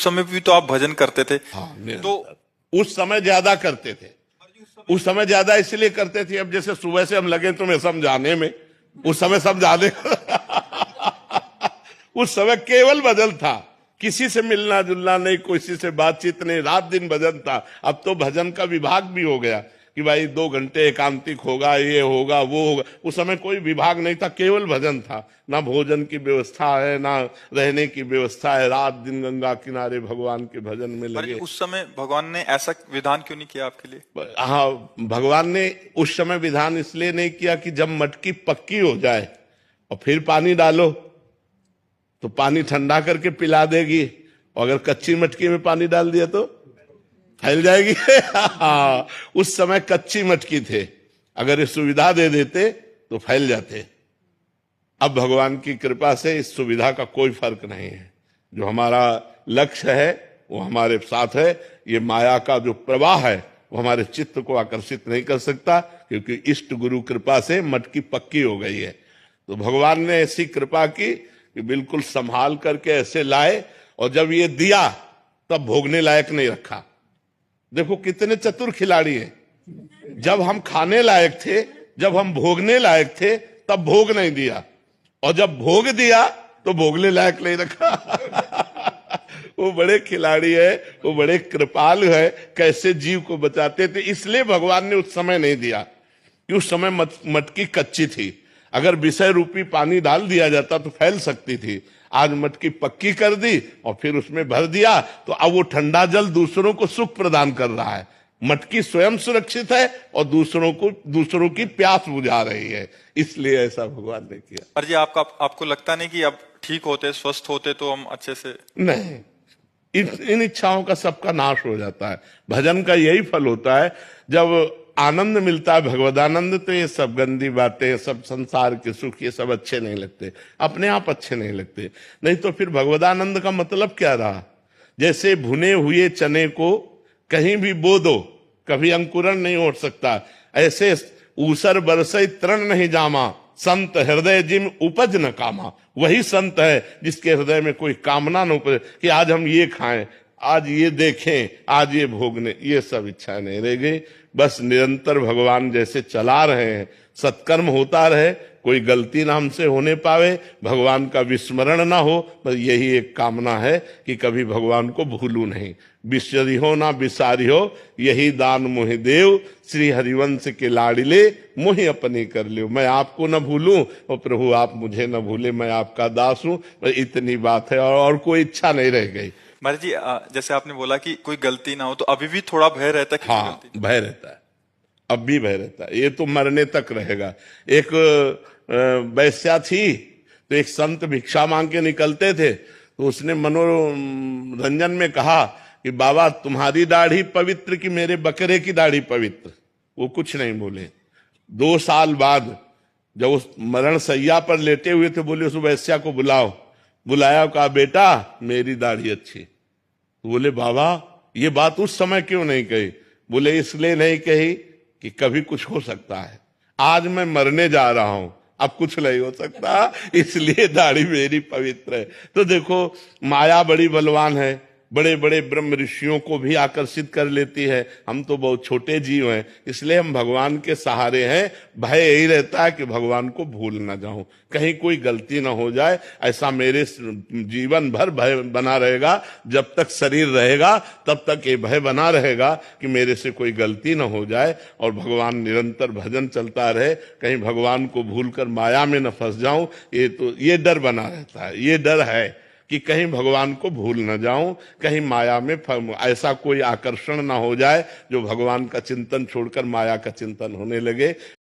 उस समय भी तो आप भजन करते थे। हाँ, तो उस समय ज्यादा करते थे। उस समय ज्यादा इसलिए करते थे, अब जैसे सुबह से हम लगे तुम्हें समझाने में, उस समय समझाने उस समय केवल भजन था, किसी से मिलना जुलना नहीं, किसी से बातचीत नहीं, रात दिन भजन था। अब तो भजन का विभाग भी हो गया कि भाई 2 घंटे एकांतिक होगा, ये होगा वो होगा। उस समय कोई विभाग नहीं था, केवल भजन था। ना भोजन की व्यवस्था है, ना रहने की व्यवस्था है, रात दिन गंगा किनारे भगवान के भजन में लगे। उस समय भगवान ने ऐसा विधान क्यों नहीं किया आपके लिए? हाँ, भगवान ने उस समय विधान इसलिए नहीं किया कि जब मटकी पक्की हो जाए और फिर पानी डालो तो पानी ठंडा करके पिला देगी, और अगर कच्ची मटकी में पानी डाल दिया तो फैल जाएगी। उस समय कच्ची मटकी थे, अगर ये सुविधा दे देते तो फैल जाते। अब भगवान की कृपा से इस सुविधा का कोई फर्क नहीं है। जो हमारा लक्ष्य है वो हमारे साथ है। ये माया का जो प्रवाह है वो हमारे चित्त को आकर्षित नहीं कर सकता, क्योंकि इष्ट गुरु कृपा से मटकी पक्की हो गई है। तो भगवान ने ऐसी कृपा की कि बिल्कुल संभाल करके ऐसे लाए, और जब ये दिया तब भोगने लायक नहीं रखा। देखो कितने चतुर खिलाड़ी हैं। जब हम खाने लायक थे, जब हम भोगने लायक थे, तब भोग नहीं दिया, और जब भोग दिया तो भोगने लायक नहीं रखा। वो बड़े खिलाड़ी है, वो बड़े कृपालु है, कैसे जीव को बचाते थे। इसलिए भगवान ने उस समय नहीं दिया कि उस समय मटकी कच्ची थी। अगर विषय रूपी पानी डाल दिया जाता तो फैल सकती थी। आज मटकी पक्की कर दी और फिर उसमें भर दिया, तो अब वो ठंडा जल दूसरों को सुख प्रदान कर रहा है। मटकी स्वयं सुरक्षित है और दूसरों की प्यास बुझा रही है। इसलिए ऐसा भगवान ने किया। पर जी आपको लगता नहीं कि अब ठीक होते, स्वस्थ होते तो हम अच्छे से? नहीं, इन इच्छाओं का सबका नाश हो जाता है। भजन का यही फल होता है। जब आनंद मिलता है, भगवदानंद, तो ये सब गंदी बातें, सब संसार के सुख, ये सब अच्छे नहीं लगते, अपने आप अच्छे नहीं लगते। नहीं तो फिर भगवदानंद का मतलब क्या रहा? जैसे भुने हुए चने को कहीं भी बो दो, कभी अंकुरण नहीं हो सकता। ऐसे ऊसर बरसई तृण नहीं जामा, संत हृदय जिम उपज न कामा। वही संत है जिसके हृदय में कोई कामना न उपजे कि आज हम ये खाएं, आज ये देखें, आज ये भोगने, ये सब इच्छा नहीं रह गई। बस निरंतर भगवान जैसे चला रहे हैं, सत्कर्म होता रहे, कोई गलती ना हमसे होने पावे, भगवान का विस्मरण ना हो। बस यही एक कामना है कि कभी भगवान को भूलूं नहीं। बिसरी हो ना बिसारी हो, यही दान मोहि देव, श्री हरिवंश के लाडिले मोहि अपनी कर लियो। मैं आपको न भूलूं और प्रभु आप मुझे न भूले, मैं आपका दास हूं। इतनी बात है, और कोई इच्छा नहीं रह गई। महाराज जी, जैसे आपने बोला कि कोई गलती ना हो, तो अभी भी थोड़ा भय रहता है? हाँ, भय रहता है, अब भी भय रहता है। ये तो मरने तक रहेगा। एक वैश्या थी, तो एक संत भिक्षा मांग के निकलते थे, तो उसने मनोरंजन में कहा कि बाबा तुम्हारी दाढ़ी पवित्र कि मेरे बकरे की दाढ़ी पवित्र? वो कुछ नहीं बोले। 2 साल बाद जब उस मरण सैया पर लेटे हुए थे, बोले उस वैश्या को बुलाओ। बुलाया, कहा बेटा मेरी दाढ़ी अच्छी। तो बोले बाबा ये बात उस समय क्यों नहीं कही? बोले इसलिए नहीं कही कि कभी कुछ हो सकता है। आज मैं मरने जा रहा हूं, अब कुछ नहीं हो सकता, इसलिए दाढ़ी मेरी पवित्र है। तो देखो माया बड़ी बलवान है, बड़े बड़े ब्रह्म ऋषियों को भी आकर्षित कर लेती है। हम तो बहुत छोटे जीव हैं, इसलिए हम भगवान के सहारे हैं। भय यही रहता है कि भगवान को भूल ना जाऊं, कहीं कोई गलती ना हो जाए। ऐसा मेरे जीवन भर भय बना रहेगा। जब तक शरीर रहेगा तब तक ये भय बना रहेगा कि मेरे से कोई गलती ना हो जाए, और भगवान निरंतर भजन चलता रहे, कहीं भगवान को भूलकर माया में न फंस जाऊं। ये डर बना रहता है। ये डर है कि कहीं भगवान को भूल न जाऊं, कहीं माया में ऐसा कोई आकर्षण ना हो जाए जो भगवान का चिंतन छोड़कर माया का चिंतन होने लगे।